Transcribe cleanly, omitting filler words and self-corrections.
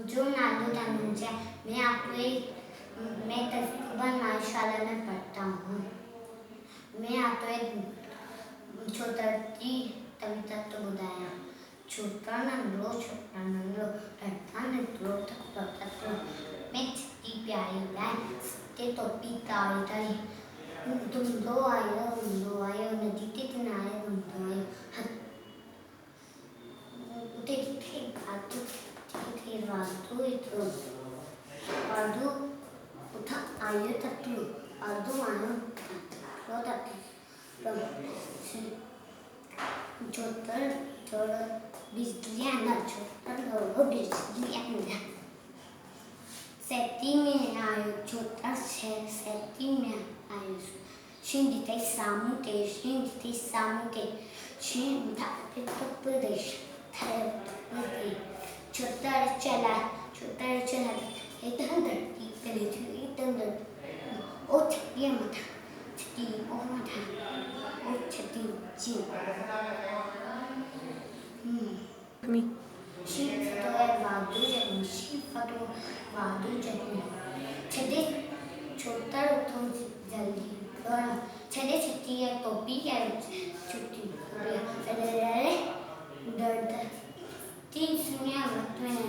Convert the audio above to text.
जो नालू धनंजय, मैं तकरीबन माशाला में पढ़ता हूँ। मैं आप छोटी कविता तो बुधाया। छोटा नंढड़ो ढंढा निकलो तक मैं छती प्यारी लाए ते तो पीता आई धुंधो आयो नदी के किनारे धुंधो आयो उठे वादू इतरो वादू उठा आयो तत्लू वादू आयो रो तत्लू जोतर जोड़ बिजलियां न जोतर लो बिजलियां न सेती में आयो जोतर सेती में आयो शिंदिते सामुते शिंदा पे प्रदेश थारे जोतर चला इधर धरती पे इधर ओ छती मथा छती ओ मथा ओ छती जी Shifato वादू जगनी शिफातो वादू जगनी छदे छोटा उठो जल्दी बड़ा छदे छती है टोपी है छुट्टी अरे दर्द तीन सुनिया मत में